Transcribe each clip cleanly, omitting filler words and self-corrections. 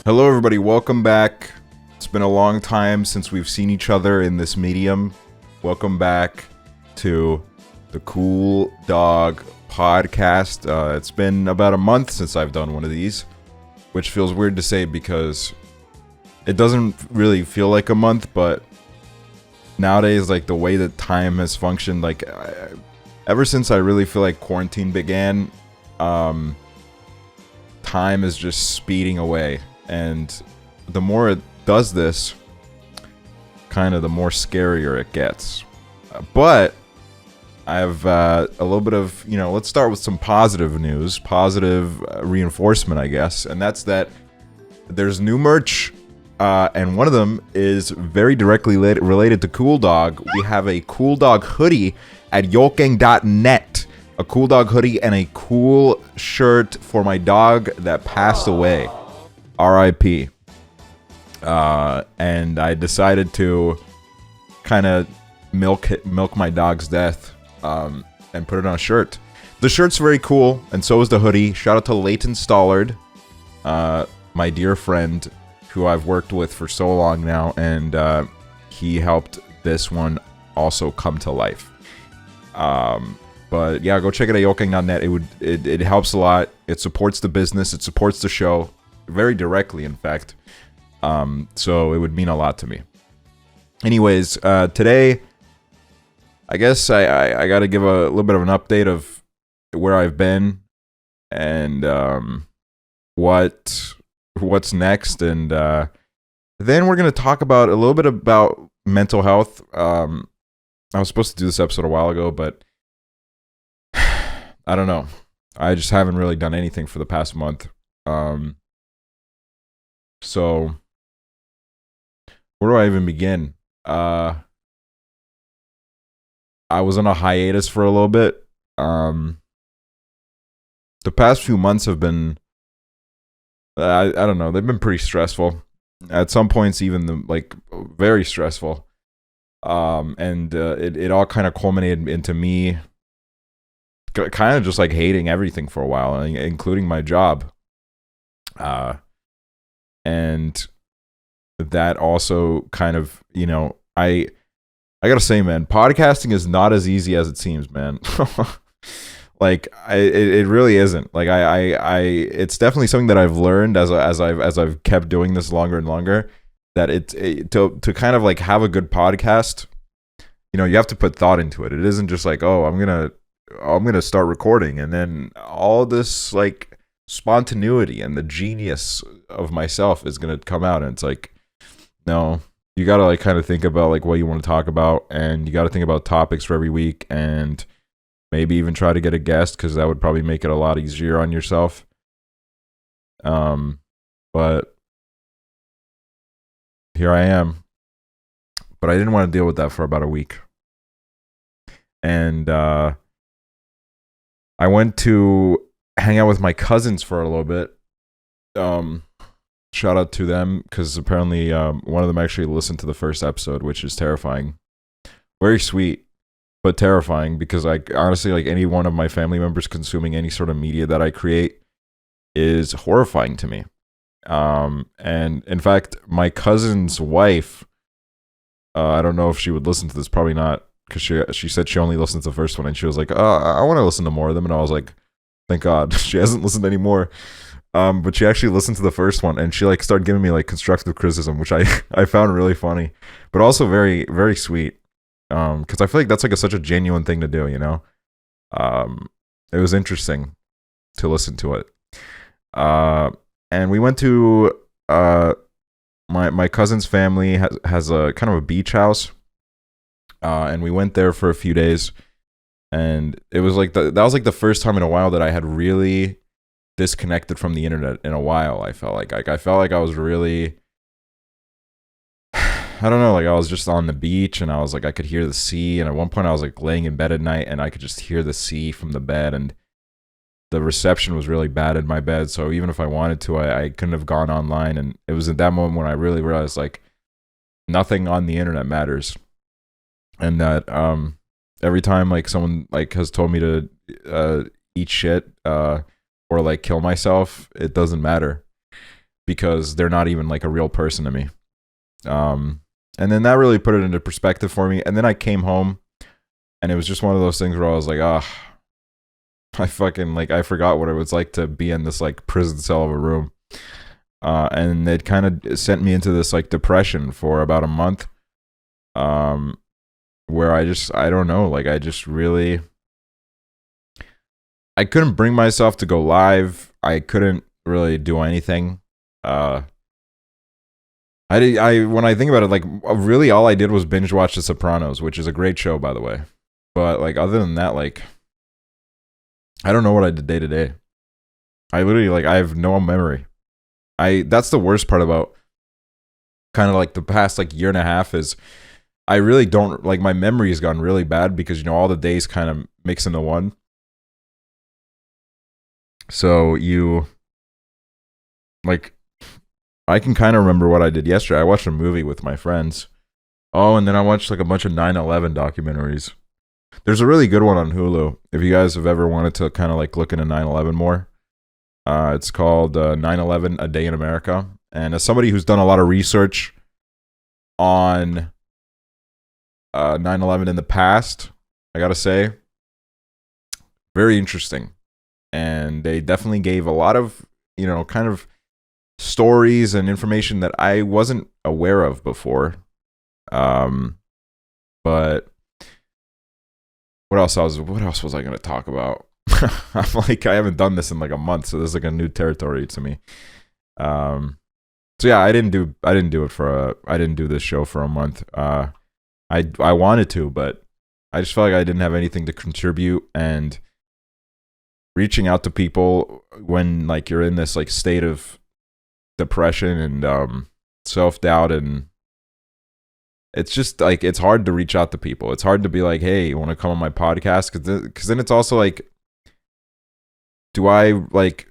Hello everybody, welcome back. It's been a long time since we've seen each other in this medium. Welcome back to the COOLDOG Podcast. It's been about a month since I've done one of these, which feels weird to say because it doesn't really feel like a month, but nowadays, like the way that time has functioned, like ever since I really feel like quarantine began, time is just speeding away. And the more it does this, kind of the more scarier it gets. But I have a little bit of, let's start with some positive news, positive reinforcement, I guess. And that's that there's new merch. And one of them is very directly related to COOLDOG. We have a COOLDOG hoodie at yoking.net. A COOLDOG hoodie and a cool shirt for my dog that passed away. R.I.P. And I decided to kind of milk my dog's death and put it on a shirt. The shirt's very cool, and so is the hoodie. Shout out to Leighton Stollard, my dear friend, who I've worked with for so long now, and he helped this one also come to life. But yeah, go check it at yoking.net. It helps a lot. It supports the business. It supports the show very directly, in fact. So it would mean a lot to me. Anyways, today, I guess I got to give a little bit of an update of where I've been and what's next, and then we're gonna talk about a little bit about mental health. I was supposed to do this episode a while ago, but I don't know. I just haven't really done anything for the past month. So where do I even begin? I was on a hiatus for a little bit. The past few months have been, I don't know, they've been pretty stressful. At some points, even very stressful. And it all kind of culminated into me kind of just like hating everything for a while, including my job. And that also kind of, I gotta say, man, podcasting is not as easy as it seems, man. It really isn't. It's definitely something that I've learned as I've kept doing this longer and longer, that to kind of like have a good podcast, you have to put thought into it. It isn't just like, oh, I'm gonna start recording and then all this like spontaneity and the genius of myself is gonna come out, and it's like, no, you gotta like kind of think about like what you want to talk about, and you gotta think about topics for every week, and maybe even try to get a guest, because that would probably make it a lot easier on yourself. But here I am. But I didn't want to deal with that for about a week. And I went to hang out with my cousins for a little bit. Shout out to them, because apparently one of them actually listened to the first episode, which is terrifying. Very sweet, but terrifying, because honestly, like any one of my family members consuming any sort of media that I create is horrifying to me. And in fact, my cousin's wife, I don't know if she would listen to this, probably not, because she said she only listened to the first one, and she was like, I want to listen to more of them, and I was like, thank God she hasn't listened anymore. But she actually listened to the first one, and she like started giving me like constructive criticism, which I found really funny, but also very, very sweet. Because I feel like that's like such a genuine thing to do, It was interesting to listen to it. And we went to my cousin's family has a kind of a beach house, and we went there for a few days, and it was like that was like the first time in a while that I had really disconnected from the internet in a while. I felt like I was really, I don't know, like I was just on the beach, and I was like, I could hear the sea, and at one point I was like laying in bed at night, and I could just hear the sea from the bed, and the reception was really bad in my bed, so even if I wanted to, I couldn't have gone online. And it was at that moment when I really realized like nothing on the internet matters, and that every time like someone like has told me to eat shit or like kill myself, it doesn't matter. because they're not even like a real person to me. And then that really put it into perspective for me. And then I came home, and it was just one of those things where I was like, I fucking like I forgot what it was like to be in this like prison cell of a room. And it kind of sent me into this like depression for about a month. Where I don't know, like I just really, I couldn't bring myself to go live. I couldn't really do anything. When I think about it, like really all I did was binge watch The Sopranos, which is a great show, by the way. But like other than that, like I don't know what I did day to day. I literally like I have no memory. That's the worst part about kind of like the past like year and a half is I really don't like my memory has gone really bad because all the days kind of mix into one. So you like I can kind of remember what I did yesterday. I watched a movie with my friends. Oh, and then I watched like a bunch of 9/11 documentaries. There's a really good one on Hulu. If you guys have ever wanted to kind of like look into 9/11 more, it's called 9/11: A Day in America. And as somebody who's done a lot of research on 9/11 in the past, I gotta say, very interesting. And they definitely gave a lot of, kind of stories and information that I wasn't aware of before. But what else was I going to talk about? I'm like, I haven't done this in like a month, so this is like a new territory to me. So yeah, I didn't do this show for a month. I wanted to, but I just felt like I didn't have anything to contribute, and reaching out to people when like you're in this like state of depression and self-doubt, and it's just like it's hard to reach out to people. It's hard to be like, hey, you want to come on my podcast? Because then it's also like, do I like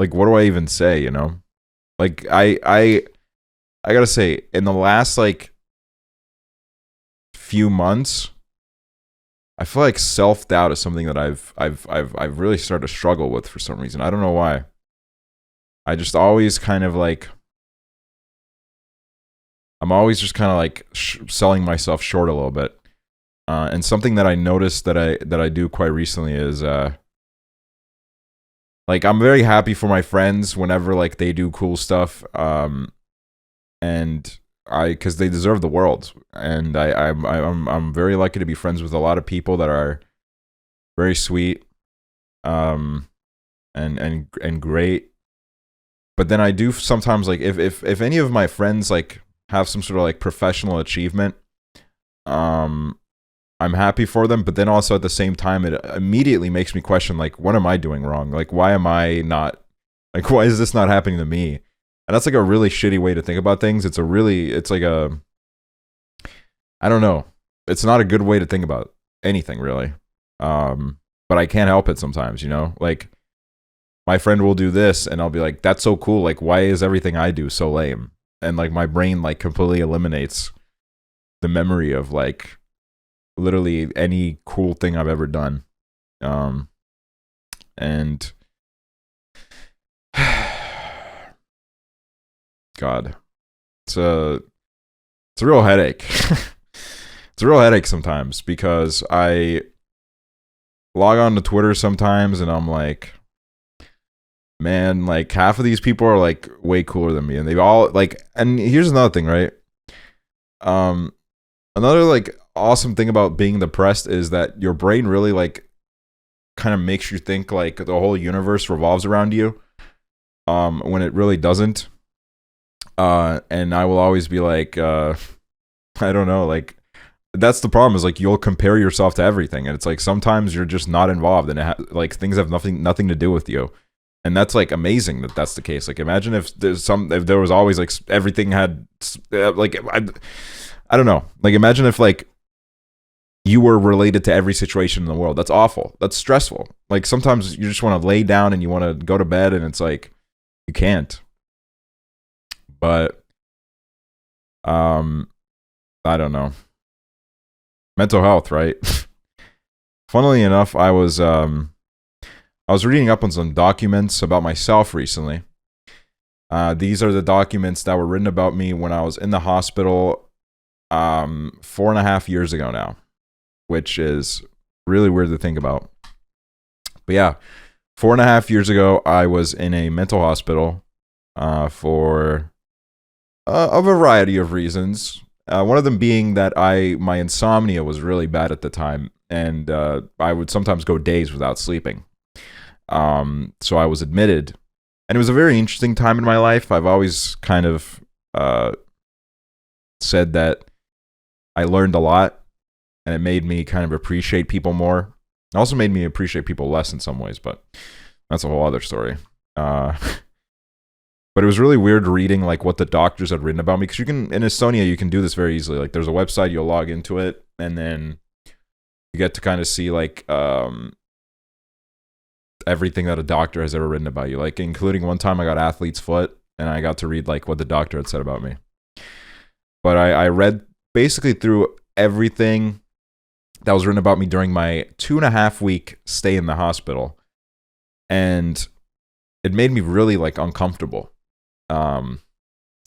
like what do I even say? Like I gotta say, in the last like few months, I feel like self-doubt is something that I've really started to struggle with for some reason. I don't know why. I just always kind of like, I'm always just kind of like selling myself short a little bit. And something that I noticed that I do quite recently is like I'm very happy for my friends whenever like they do cool stuff. And because they deserve the world, and I'm very lucky to be friends with a lot of people that are very sweet, and great. But then I do sometimes like if any of my friends like have some sort of like professional achievement, I'm happy for them. But then also at the same time, it immediately makes me question like, what am I doing wrong? Like, why am I not like, why is this not happening to me? And that's like a really shitty way to think about things. It's like I don't know. It's not a good way to think about anything, really. But I can't help it sometimes, Like, my friend will do this, and I'll be like, that's so cool. Like, why is everything I do so lame? And, like, my brain, like, completely eliminates the memory of, like, literally any cool thing I've ever done. And... God, it's a real headache. It's a real headache sometimes because I log on to Twitter sometimes and I'm like, man, like half of these people are like way cooler than me, and they've all like. And here's another thing, right? Another like awesome thing about being depressed is that your brain really like kind of makes you think like the whole universe revolves around you, when it really doesn't. And I will always be like, I don't know, like that's the problem is like you'll compare yourself to everything, and it's like sometimes you're just not involved, and like things have nothing to do with you, and that's like amazing that that's the case. Like imagine if there was always like everything had like I don't know, like imagine if like you were related to every situation in the world. That's awful. That's stressful. Like sometimes you just want to lay down and you want to go to bed, and it's like you can't. But I don't know. Mental health, right? Funnily enough, I was reading up on some documents about myself recently, These are the documents that were written about me when I was in the hospital 4.5 years ago now, which is really weird to think about. But yeah, 4.5 years ago, I was in a mental hospital for a variety of reasons. One of them being that my insomnia was really bad at the time, and I would sometimes go days without sleeping. So I was admitted, and it was a very interesting time in my life. I've always kind of said that I learned a lot, and it made me kind of appreciate people more. It also made me appreciate people less in some ways, but that's a whole other story. But it was really weird reading like what the doctors had written about me, because in Estonia you can do this very easily. Like there's a website, you'll log into it, and then you get to kind of see like everything that a doctor has ever written about you. Like including one time I got athlete's foot, and I got to read like what the doctor had said about me. But I read basically through everything that was written about me during my 2.5-week stay in the hospital, and it made me really like uncomfortable. And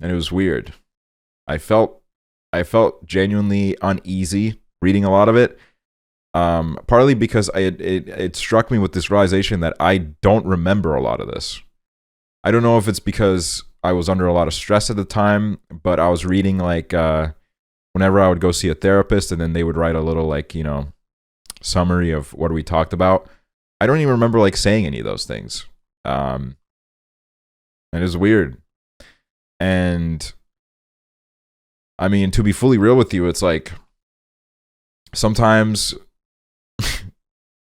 it was weird. I felt genuinely uneasy reading a lot of it. Partly because it struck me with this realization that I don't remember a lot of this. I don't know if it's because I was under a lot of stress at the time, but I was reading like whenever I would go see a therapist, and then they would write a little like, summary of what we talked about. I don't even remember like saying any of those things. And it was weird. And I mean, to be fully real with you, it's like sometimes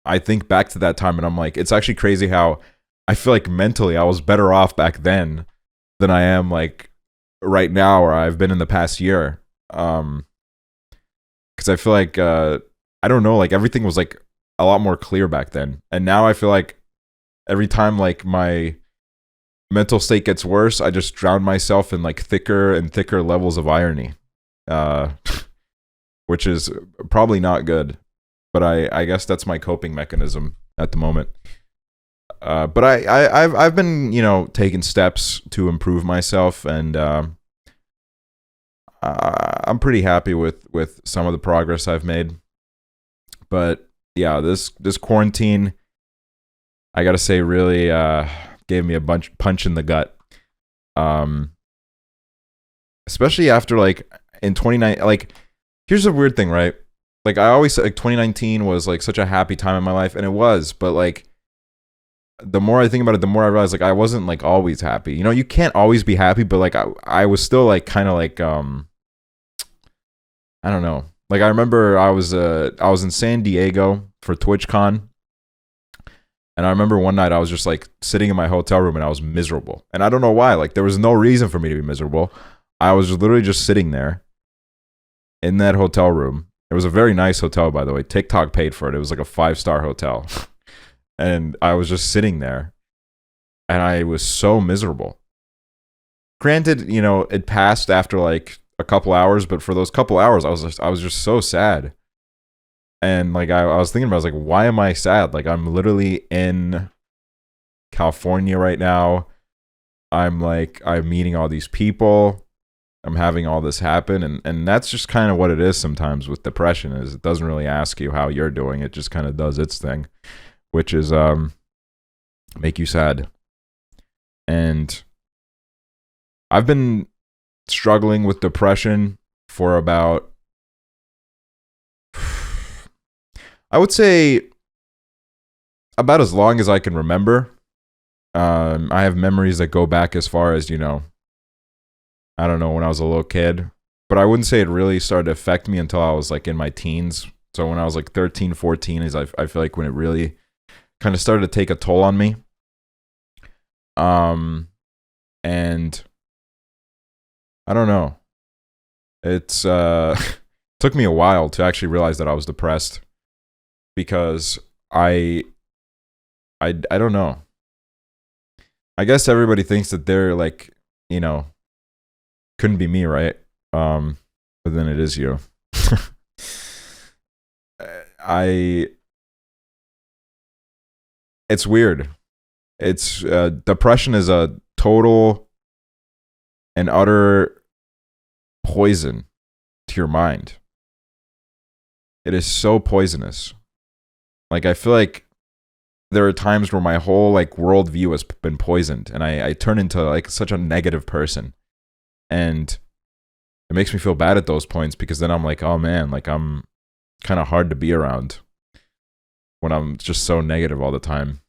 I think back to that time and I'm like, it's actually crazy how I feel like mentally I was better off back then than I am like right now, or I've been in the past year. Because I feel like I don't know, like everything was like a lot more clear back then, and now I feel like every time like my mental state gets worse, I just drown myself in like thicker and thicker levels of irony, which is probably not good, but I guess that's my coping mechanism at the moment. But I've been taking steps to improve myself, and I'm pretty happy with some of the progress I've made. But yeah, this quarantine, I gotta say, really gave me a punch in the gut. Especially after like in 2019, like here's a weird thing, right? Like I always like 2019 was like such a happy time in my life, and it was, but like the more I think about it, the more I realize like I wasn't like always happy. You can't always be happy, but like I was still like kind of like I don't know. Like I remember I was in San Diego for TwitchCon, and I remember one night I was just like sitting in my hotel room and I was miserable. And I don't know why. Like there was no reason for me to be miserable. I was literally just sitting there in that hotel room. It was a very nice hotel, by the way. TikTok paid for it. It was like a 5-star hotel. And I was just sitting there and I was so miserable. Granted, it passed after like a couple hours, but for those couple hours I was just so sad. And like I was thinking about, I was like, why am I sad? Like I'm literally in California right now. I'm meeting all these people. I'm having all this happen, and that's just kind of what it is sometimes with depression, is it doesn't really ask you how you're doing. It just kind of does its thing, which is make you sad. And I've been struggling with depression for about, I would say, about as long as I can remember. I have memories that go back as far as, I don't know, when I was a little kid. But I wouldn't say it really started to affect me until I was like in my teens. So when I was like 13, 14 is I feel like when it really kind of started to take a toll on me. And I don't know. It's took me a while to actually realize that I was depressed, because I don't know. I guess everybody thinks that they're like, couldn't be me, right? But then it is you. It's weird. It's depression is a total and utter poison to your mind. It is so poisonous. Like, I feel like there are times where my whole like worldview has been poisoned, and I turn into like such a negative person, and it makes me feel bad at those points, because then I'm like, oh man, like I'm kind of hard to be around when I'm just so negative all the time.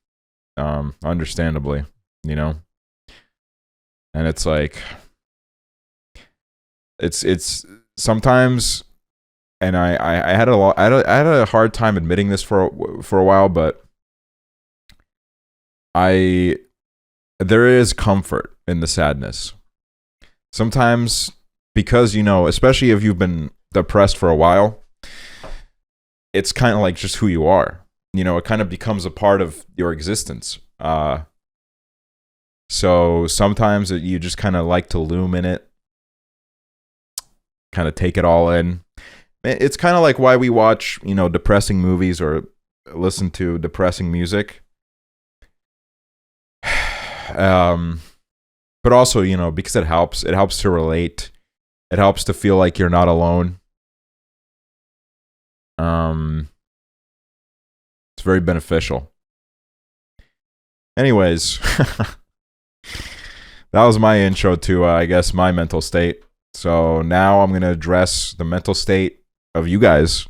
Understandably, you know. And it's like, it's sometimes, and I had I had a hard time admitting this for a while, but there is comfort in the sadness. Sometimes, because, you know, especially if you've been depressed for a while, it's kind of like just who you are. You know, it kind of becomes a part of your existence. So sometimes you just kind of like to loom in it, kind of take it all in. It's kind of like why we watch, you know, depressing movies or listen to depressing music. But also, you know, because it helps to relate. It helps to feel like you're not alone. It's very beneficial. Anyways, that was my intro to, I guess, my mental state. So now I'm going to address the mental state of you guys.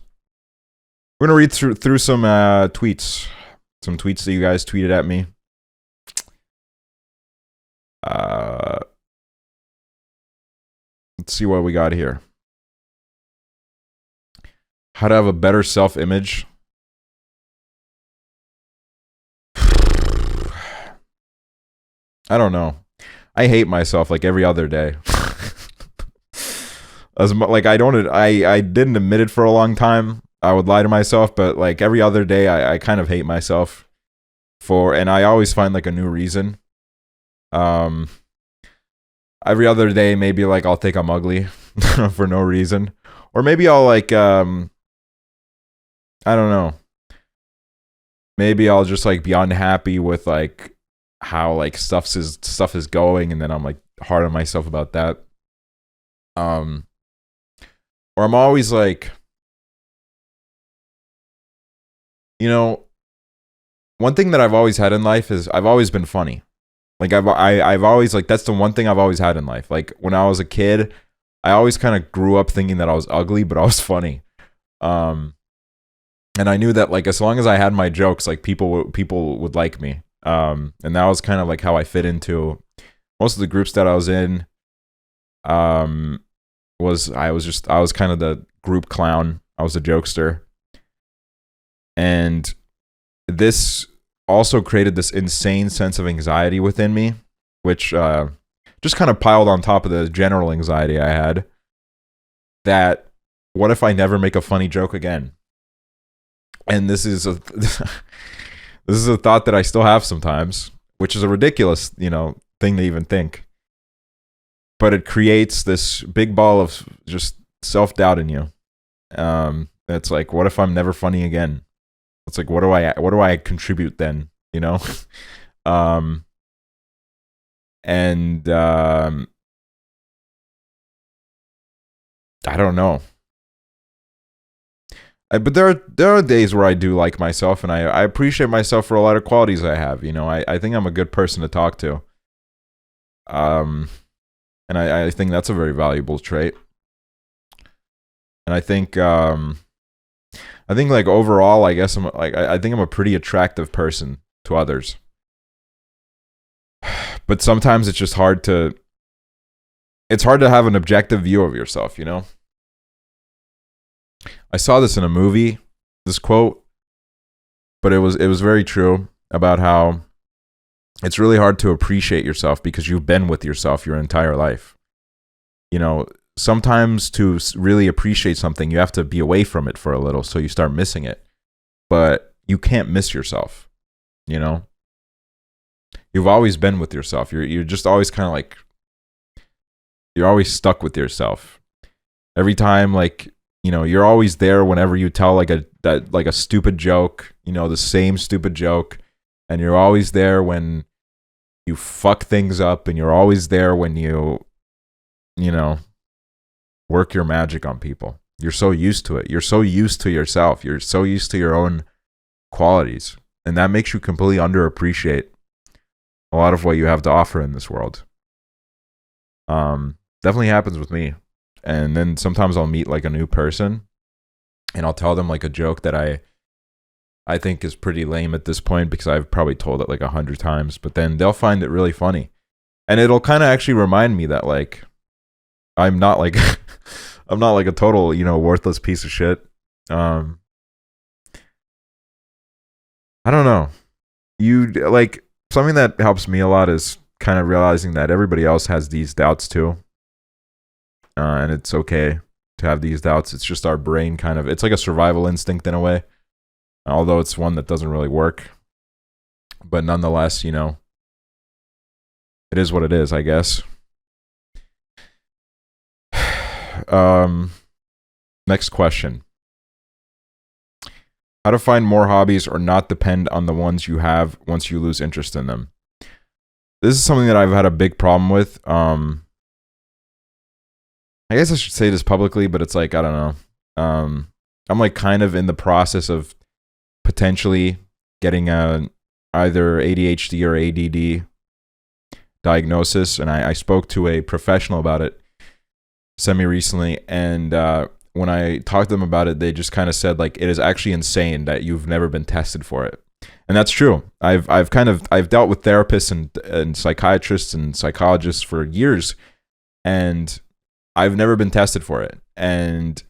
We're going to read through some tweets. Some tweets that you guys tweeted at me. Let's see what we got here. How to have a better self-image. I don't know. I hate myself like every other day. Like I didn't admit it for a long time. I would lie to myself, but like every other day I kind of hate myself and I always find like a new reason. Every other day maybe like I'll think I'm ugly for no reason, or maybe I'll like I don't know. Maybe I'll just like be unhappy with like how like stuff is going, and then I'm like hard on myself about that. Or I'm always like, you know, one thing that I've always had in life is I've always been funny. Like I've always like, that's the one thing I've always had in life. Like when I was a kid, I always kind of grew up thinking that I was ugly, but I was funny. And I knew that like as long as I had my jokes, like people would like me. And that was kind of like how I fit into most of the groups that I was in. I was kind of the group clown. I was a jokester. And this also created this insane sense of anxiety within me, which just kind of piled on top of the general anxiety I had. That what if I never make a funny joke again? And this is a thought that I still have sometimes, which is a ridiculous, you know, thing to even think. But it creates this big ball of just self-doubt in you. It's like, what if I'm never funny again? It's like, what do I contribute then? You know? I don't know. But there are days where I do like myself, and I appreciate myself for a lot of qualities I have. You know, I think I'm a good person to talk to. And I think that's a very valuable trait. And I think like overall, I guess I think I'm a pretty attractive person to others. But sometimes it's just hard to have an objective view of yourself, you know? I saw this in a movie, this quote, but it was very true about how it's really hard to appreciate yourself because you've been with yourself your entire life. You know, sometimes to really appreciate something, you have to be away from it for a little, so you start missing it. But you can't miss yourself, you know? You've always been with yourself. You're just always kind of like, you're always stuck with yourself. Every time, like, you know, you're always there whenever you tell like a stupid joke, you know, the same stupid joke, and you're always there when you fuck things up, and you're always there when you you know, work your magic on people. You're so used to it. You're so used to yourself. You're so used to your own qualities. And that makes you completely underappreciate a lot of what you have to offer in this world. Definitely happens with me. And then sometimes I'll meet like a new person and I'll tell them like a joke that I think is pretty lame at this point because I've probably told it like 100 times, but then they'll find it really funny. And it'll kind of actually remind me that like I'm not like I'm not like a total, worthless piece of shit. I don't know. You like something that helps me a lot is kind of realizing that everybody else has these doubts too. And it's okay to have these doubts. It's just our brain it's like a survival instinct in a way. Although it's one that doesn't really work. But nonetheless, it is what it is, I guess. Next question. How to find more hobbies or not depend on the ones you have once you lose interest in them. This is something that I've had a big problem with. I guess I should say this publicly, but it's like, I don't know. I'm like kind of in the process of potentially getting a either ADHD or ADD diagnosis, and I spoke to a professional about it semi-recently, and when I talked to them about it, they just kind of said like it is actually insane that you've never been tested for it. And that's true. I've dealt with therapists and psychiatrists and psychologists for years, and I've never been tested for it. And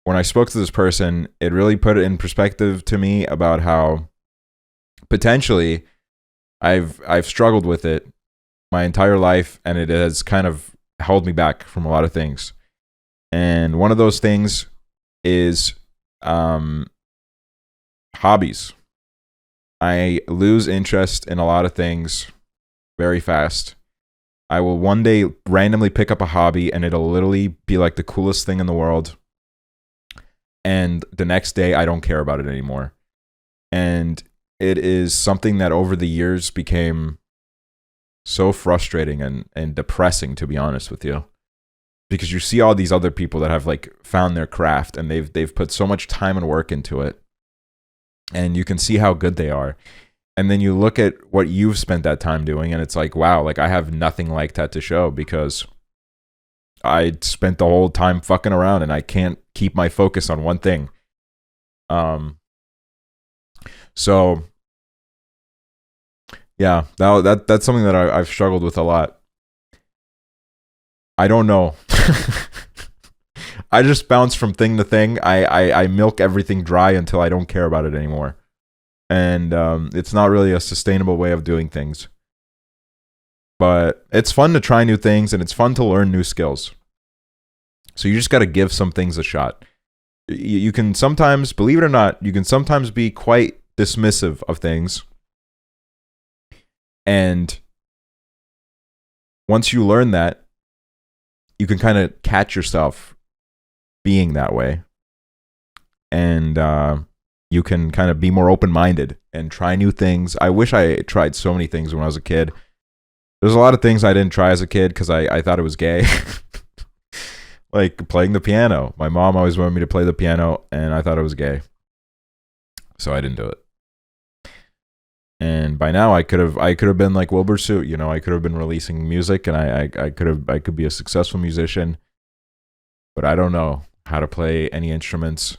when I spoke to this person, it really put it in perspective to me about how potentially I've struggled with it my entire life, and it has kind of held me back from a lot of things. And one of those things is hobbies. I lose interest in a lot of things very fast. I will one day randomly pick up a hobby and it'll literally be like the coolest thing in the world. And the next day I don't care about it anymore. And it is something that over the years became so frustrating and depressing, to be honest with you. Because you see all these other people that have like found their craft and they've put so much time and work into it. And you can see how good they are. And then you look at what you've spent that time doing and it's like, wow, like I have nothing like that to show because I spent the whole time fucking around and I can't keep my focus on one thing. So yeah, that's something that I've struggled with a lot. I don't know. I just bounce from thing to thing. I milk everything dry until I don't care about it anymore. And it's not really a sustainable way of doing things. But it's fun to try new things and it's fun to learn new skills. So you just got to give some things a shot. You can sometimes, believe it or not, you can sometimes be quite dismissive of things. And once you learn that, you can kind of catch yourself being that way. And you can kind of be more open-minded and try new things. I wish I tried so many things when I was a kid. There's a lot of things I didn't try as a kid because I thought it was gay. Like playing the piano. My mom always wanted me to play the piano and I thought it was gay. So I didn't do it. And by now I could have been like Wilbur Soot, I could have been releasing music and I could be a successful musician. But I don't know how to play any instruments.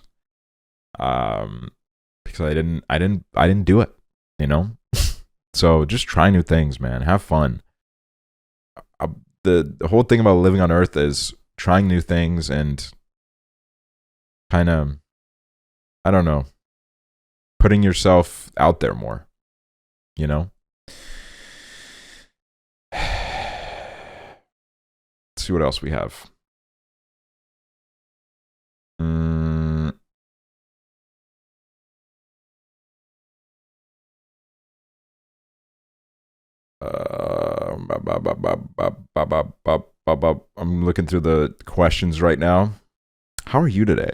Because I didn't do it, So just try new things, man. Have fun. The whole thing about living on Earth is trying new things and kind of, I don't know, putting yourself out there more, Let's see what else we have. I'm looking through the questions right now. How are you today?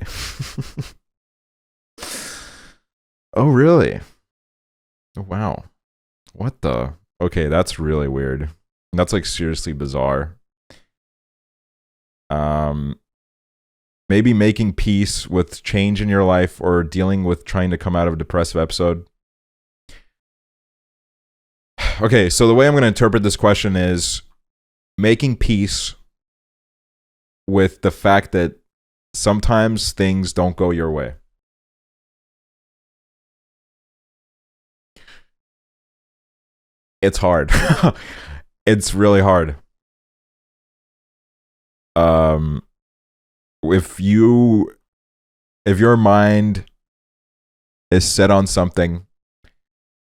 Oh, really? Wow. What the? Okay, that's really weird. That's like seriously bizarre. Um, maybe making peace with change in your life or dealing with trying to come out of a depressive episode. Okay, so the way I'm going to interpret this question is making peace with the fact that sometimes things don't go your way. It's hard. It's really hard. If your mind is set on something,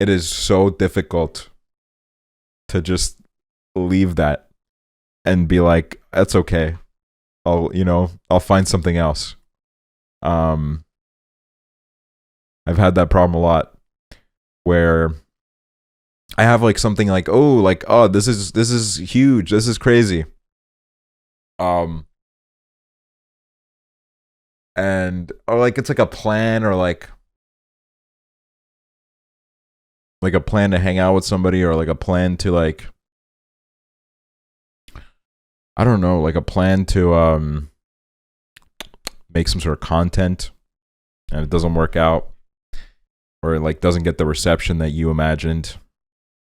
it is so difficult to just leave that and be like, that's okay. I'll find something else. I've had that problem a lot where I have like something like, oh, this is huge. This is crazy. And or like it's like a plan or like a plan to hang out with somebody or like a plan to like I don't know, like a plan to make some sort of content and it doesn't work out or it like doesn't get the reception that you imagined.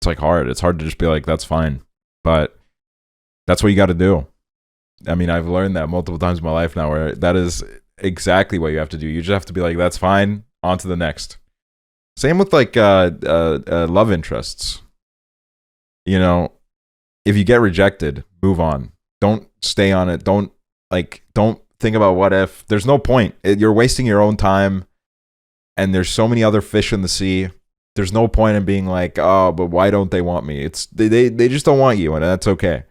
It's like hard. It's hard to just be like, that's fine. But that's what you got to do. I mean, I've learned that multiple times in my life now where that is exactly what you have to do. You just have to be like, that's fine. On to the next. Same with like love interests. You know, if you get rejected, move on. Don't stay on it. Don't think about what if. There's no point. You're wasting your own time. And there's so many other fish in the sea. There's no point in being like, oh, but why don't they want me? It's they just don't want you, and that's okay.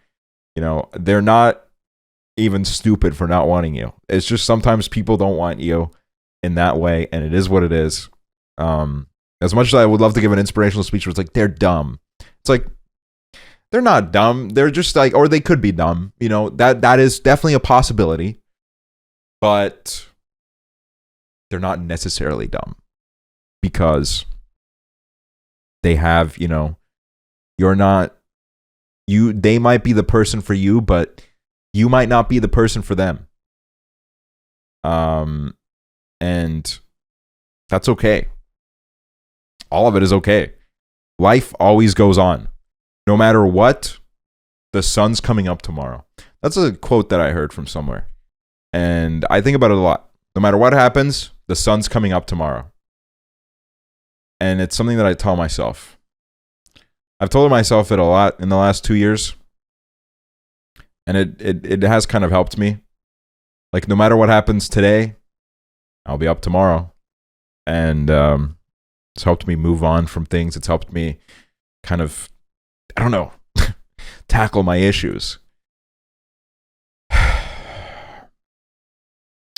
You know, they're not even stupid for not wanting you. It's just sometimes people don't want you in that way, and it is what it is. As much as I would love to give an inspirational speech where it's like, they're dumb. It's like, they're not dumb. They're just like, or they could be dumb. You know, that is definitely a possibility. But they're not necessarily dumb. Because they have, you know, they might be the person for you, but you might not be the person for them. And that's okay. All of it is okay. Life always goes on. No matter what, the sun's coming up tomorrow. That's a quote that I heard from somewhere. And I think about it a lot. No matter what happens, the sun's coming up tomorrow. And it's something that I tell myself. I've told myself it a lot in the last 2 years. And it has kind of helped me. Like, no matter what happens today, I'll be up tomorrow. And it's helped me move on from things. It's helped me kind of, I don't know, tackle my issues. How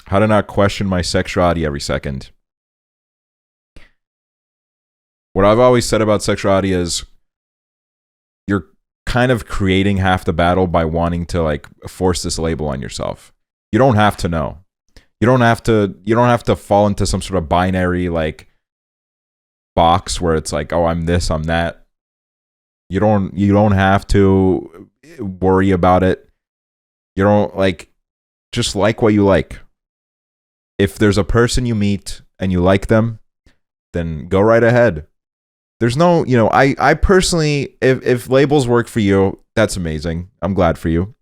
to not question my sexuality every second. What I've always said about sexuality is you're kind of creating half the battle by wanting to like force this label on yourself. You don't have to know. You don't have to fall into some sort of binary like box where it's like, oh, I'm this, I'm that. You don't have to worry about it. You don't just like what you like. If there's a person you meet and you like them, then go right ahead. There's no, I personally, if labels work for you, that's amazing. I'm glad for you.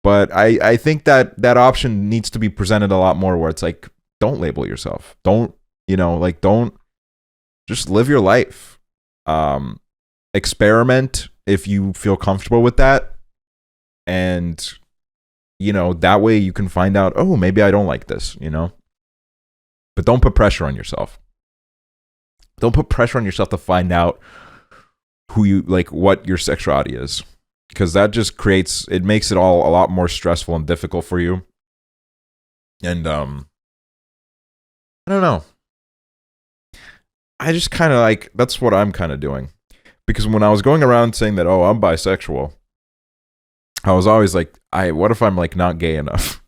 But I think that option needs to be presented a lot more where it's like, don't label yourself. Don't just live your life. Experiment if you feel comfortable with that. And, that way you can find out, oh, maybe I don't like this, But don't put pressure on yourself. Don't put pressure on yourself to find out what your sexuality is. Because that just it makes it all a lot more stressful and difficult for you. And, I don't know. I just kind of that's what I'm kind of doing. Because when I was going around saying that, oh, I'm bisexual, I was always like, what if I'm not gay enough?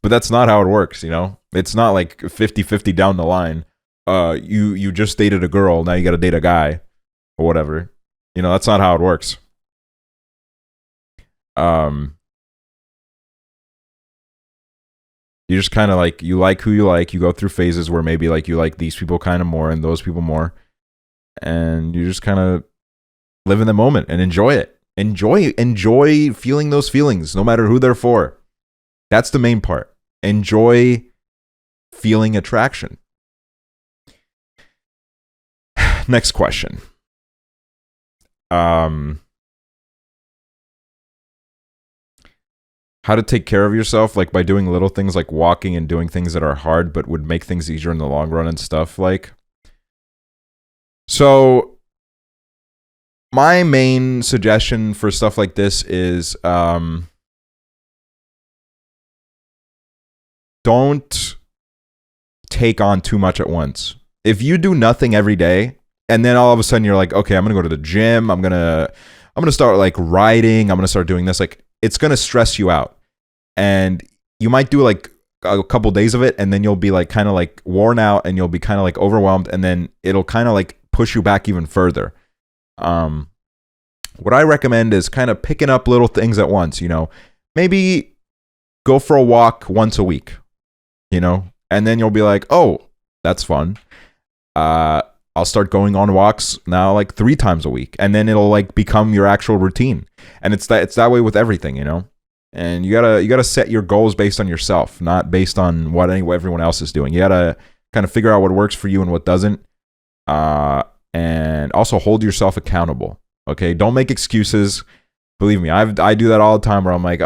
But that's not how it works, It's not like 50-50 down the line. You just dated a girl, now you gotta date a guy or whatever. That's not how it works. You just kind of like, you like who you like. You go through phases where maybe like you like these people kind of more and those people more. And you just kind of live in the moment and enjoy it. Enjoy feeling those feelings, no matter who they're for. That's the main part. Enjoy feeling attraction. Next question. How to take care of yourself, like by doing little things like walking and doing things that are hard but would make things easier in the long run and stuff like. So my main suggestion for stuff like this is don't take on too much at once. If you do nothing every day and then all of a sudden you're like, okay, I'm gonna go to the gym, I'm gonna start like riding, I'm gonna start doing this, like it's gonna stress you out. And you might do like a couple days of it and then you'll be like kind of like worn out and you'll be kind of like overwhelmed, and then it'll kind of like push you back even further. What I recommend is kind of picking up little things at once, you know, maybe go for a walk once a week, you know, and then you'll be like, oh, that's fun. I'll start going on walks now like 3 times a week, and then it'll like become your actual routine. And it's that way with everything, you know. And you gotta set your goals based on yourself, not based on what everyone else is doing. You gotta kind of figure out what works for you and what doesn't, and also hold yourself accountable. Okay, don't make excuses. Believe me, I do that all the time where I'm like,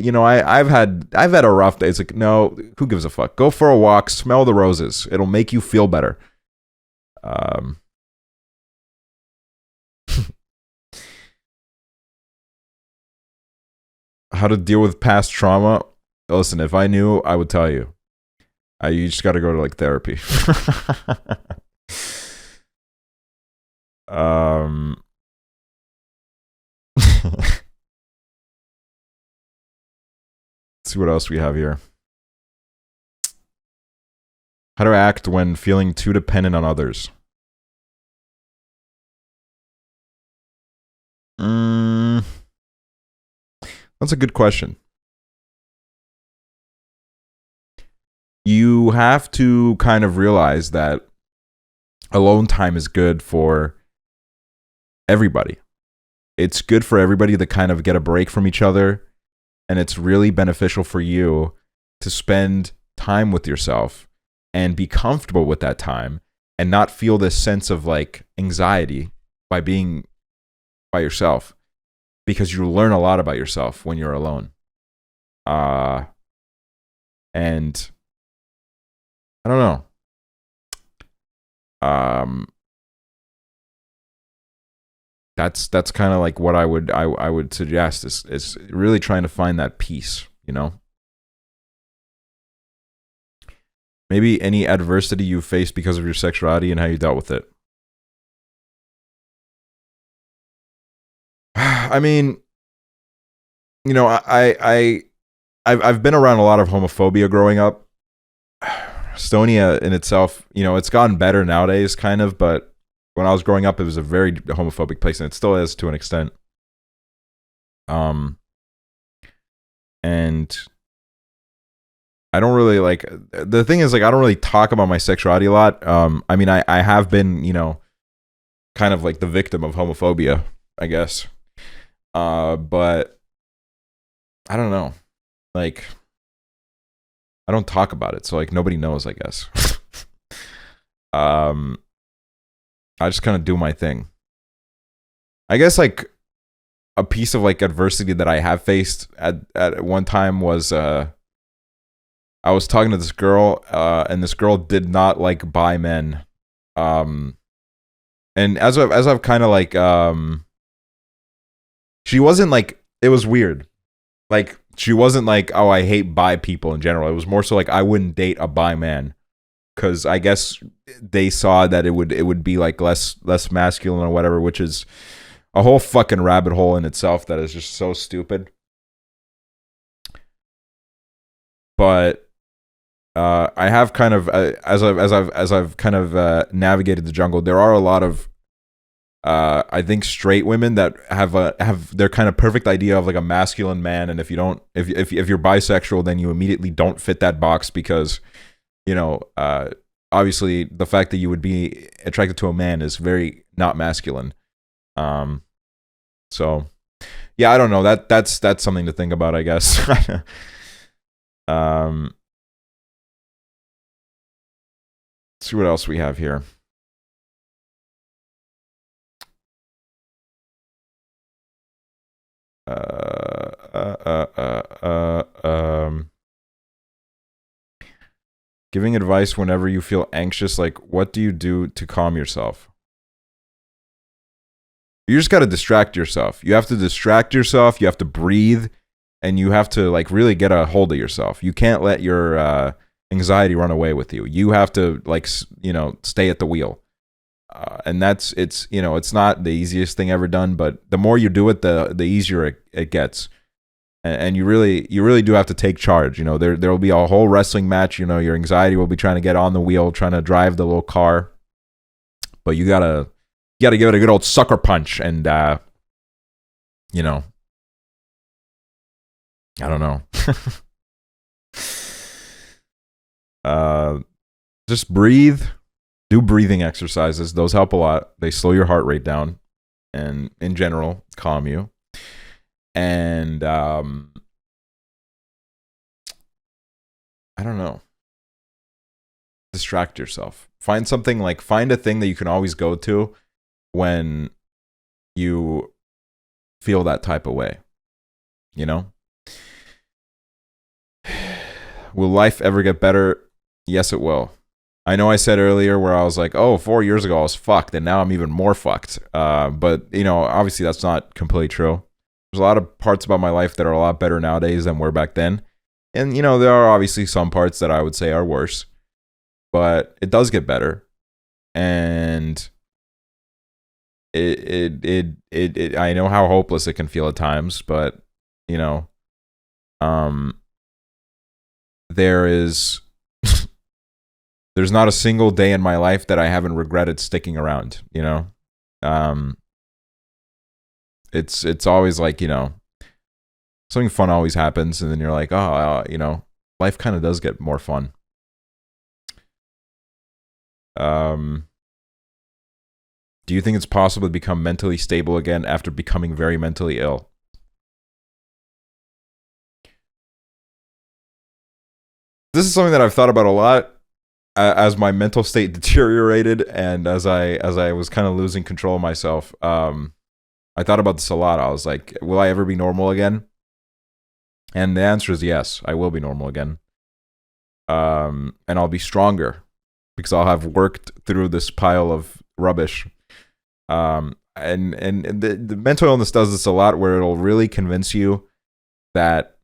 you know, I've had a rough day. It's like, no, who gives a fuck? Go for a walk, smell the roses. It'll make you feel better. How to deal with past trauma? Listen, if I knew, I would tell you. You just got to go to like therapy. Let's see what else we have here. How to act when feeling too dependent on others. That's a good question. You have to kind of realize that alone time is good for everybody. It's good for everybody to kind of get a break from each other, and it's really beneficial for you to spend time with yourself and be comfortable with that time and not feel this sense of like anxiety by being by yourself, because you learn a lot about yourself when you're alone. And I don't know. That's kind of like what I would suggest is really trying to find that peace, you know? Maybe any adversity you faced because of your sexuality and how you dealt with it. I mean, you know, I've been around a lot of homophobia growing up. Estonia in itself, you know, it's gotten better nowadays, kind of, but when I was growing up, it was a very homophobic place, and it still is to an extent. And I don't really like, the thing is, like, I don't really talk about my sexuality a lot. I mean, I have been, you know, kind of like the victim of homophobia, I guess. But I don't know. Like, I don't talk about it, so like nobody knows, I guess. I just kind of do my thing. I guess like a piece of like adversity that I have faced at one time was I was talking to this girl, and this girl did not like bi men. And as I've kind of like she wasn't like, it was weird. Like, she wasn't like, oh, I hate bi people in general. It was more so like, I wouldn't date a bi man, because I guess they saw that it would be like less masculine or whatever, which is a whole fucking rabbit hole in itself that is just so stupid. But I have kind of as I've kind of navigated the jungle, there are a lot of I think straight women that have their kind of perfect idea of like a masculine man, and if you don't, if you're bisexual, then you immediately don't fit that box because, you know, obviously the fact that you would be attracted to a man is very not masculine. So yeah, I don't know. That's something to think about, I guess. Let's see what else we have here. Giving advice whenever you feel anxious, like what do you do to calm yourself? You just got to distract yourself. You have to distract yourself, you have to breathe, and you have to like really get a hold of yourself. You can't let your anxiety run away with you. You have to like, you know, stay at the wheel. And it's you know, it's not the easiest thing ever done, but the more you do it, the easier it gets. And you really do have to take charge. You know, there will be a whole wrestling match. You know, your anxiety will be trying to get on the wheel, trying to drive the little car, but you gotta give it a good old sucker punch. And you know, I don't know. Just breathe. Do breathing exercises. Those help a lot. They slow your heart rate down and in general calm you. And I don't know. Distract yourself. Find a thing that you can always go to when you feel that type of way. You know? Will life ever get better? Yes, it will. I know I said earlier where I was like, oh, 4 years ago I was fucked, and now I'm even more fucked. But, you know, obviously that's not completely true. There's a lot of parts about my life that are a lot better nowadays than were back then. And, you know, there are obviously some parts that I would say are worse. But it does get better. And I know how hopeless it can feel at times, but, you know, there's not a single day in my life that I haven't regretted sticking around, you know? It's always like, you know, something fun always happens, and then you're like, oh, you know, life kind of does get more fun. Do you think it's possible to become mentally stable again after becoming very mentally ill? This is something that I've thought about a lot as my mental state deteriorated, and as I was kind of losing control of myself. I thought about this a lot. I was like, will I ever be normal again? And the answer is yes, I will be normal again. And I'll be stronger because I'll have worked through this pile of rubbish. And the mental illness does this a lot, where it'll really convince you that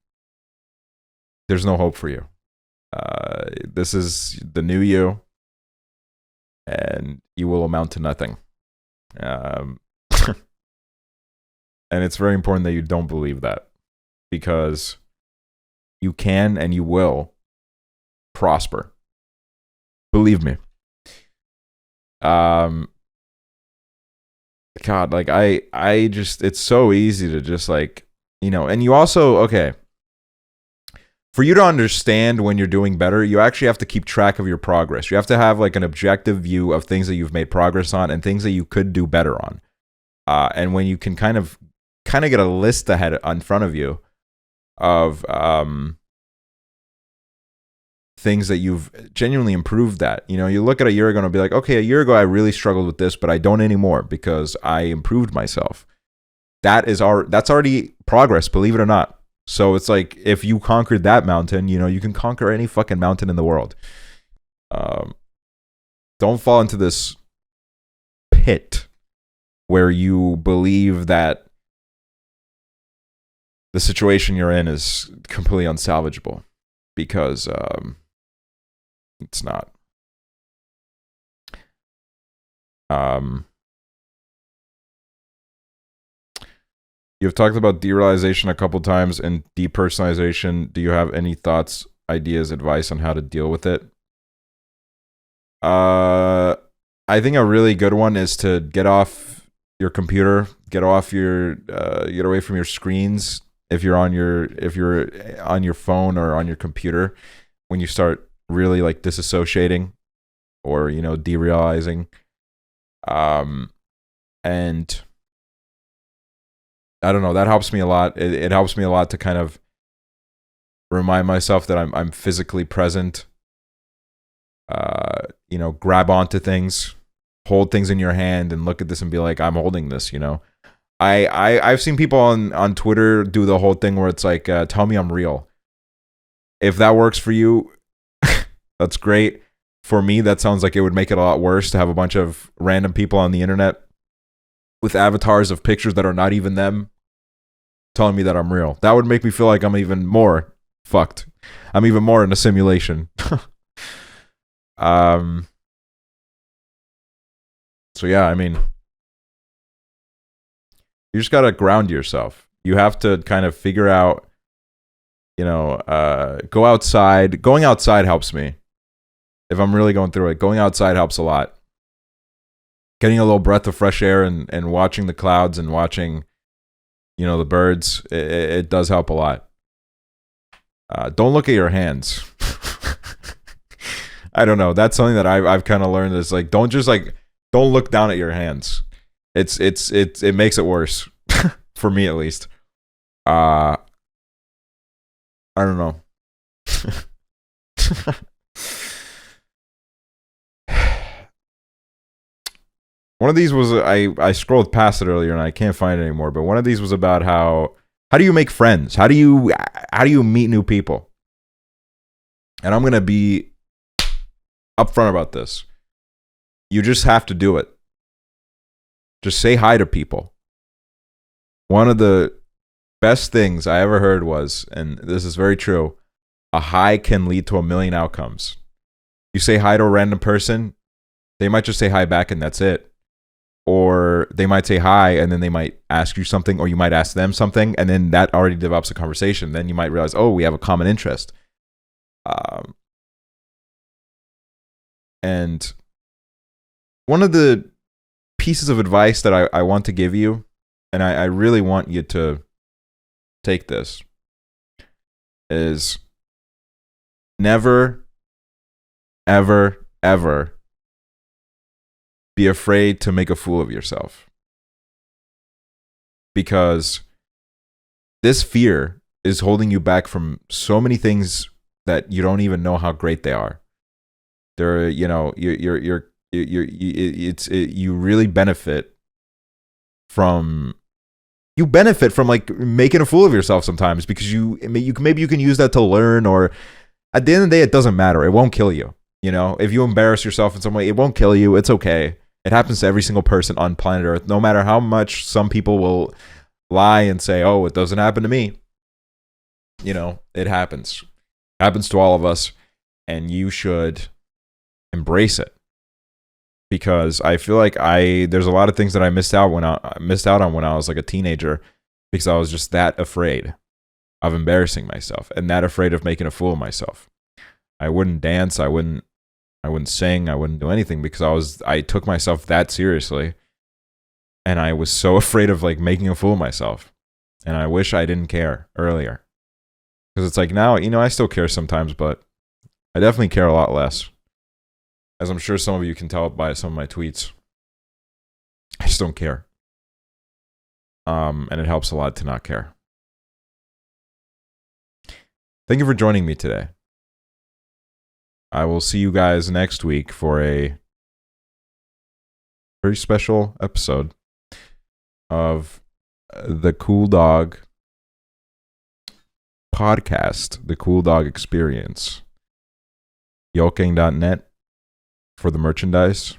there's no hope for you. This is the new you, and you will amount to nothing. And it's very important that you don't believe that, because you can and you will prosper. Believe me. God, like I just, it's so easy to just like, you know, and you also, okay, for you to understand when you're doing better, you actually have to keep track of your progress. You have to have like an objective view of things that you've made progress on and things that you could do better on. And when you can kind of get a list ahead in front of you of things that you've genuinely improved at. You know, you look at a year ago and be like, okay, a year ago I really struggled with this, but I don't anymore because I improved myself. That's already progress, believe it or not. So it's like, if you conquered that mountain, you know, you can conquer any fucking mountain in the world. Don't fall into this pit where you believe that the situation you're in is completely unsalvageable, because it's not. You've talked about derealization a couple times and depersonalization. Do you have any thoughts, ideas, advice on how to deal with it? I think a really good one is to get off your computer, get away from your screens. If you're on your phone or on your computer, when you start really like disassociating or derealizing, and I don't know, that helps me a lot. It helps me a lot to kind of remind myself that I'm physically present. Grab onto things, hold things in your hand, and look at this and be like, I'm holding this. I've seen people on Twitter do the whole thing where it's like, tell me I'm real. If that works for you, that's great. For me, that sounds like it would make it a lot worse to have a bunch of random people on the internet with avatars of pictures that are not even them telling me that I'm real. That would make me feel like I'm even more fucked. I'm even more in a simulation. So yeah, I mean, you just gotta ground yourself. You have to kind of figure out, go outside. Going outside helps me. If I'm really going through it, going outside helps a lot. Getting a little breath of fresh air and watching the clouds and watching, the birds, it does help a lot. Don't look at your hands. I don't know. That's something that I've kind of learned is like, don't look down at your hands. It makes it worse for me at least. I don't know. One of these was I scrolled past it earlier and I can't find it anymore. But one of these was about how do you make friends? How do you meet new people? And I'm gonna be upfront about this. You just have to do it. Just say hi to people. One of the best things I ever heard was, and this is very true, a hi can lead to 1,000,000 outcomes. You say hi to a random person, they might just say hi back and that's it. Or they might say hi and then they might ask you something, or you might ask them something, and then that already develops a conversation. Then you might realize, oh, we have a common interest. And one of the pieces of advice that I want to give you, and I really want you to take this, is never, ever, ever be afraid to make a fool of yourself. Because this fear is holding you back from so many things that you don't even know how great they are. They're, you really benefit from like making a fool of yourself sometimes, because maybe you can use that to learn, or at the end of the day, it doesn't matter. It won't kill you. If you embarrass yourself in some way, it won't kill you. It's okay. It happens to every single person on planet Earth, no matter how much some people will lie and say, oh, it doesn't happen to me. It happens. It happens to all of us, and you should embrace it. Because I feel like there's a lot of things that I missed out on when I was like a teenager, because I was just that afraid of embarrassing myself and that afraid of making a fool of myself. I wouldn't dance, I wouldn't sing, I wouldn't do anything, because I took myself that seriously, and I was so afraid of like making a fool of myself. And I wish I didn't care earlier, because it's like now, I still care sometimes, but I definitely care a lot less. As I'm sure some of you can tell by some of my tweets, I just don't care. And it helps a lot to not care. Thank you for joining me today. I will see you guys next week for a very special episode of the COOLDOG Podcast, the COOLDOG Experience. Yoking.net for the merchandise.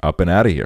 Up and out of here.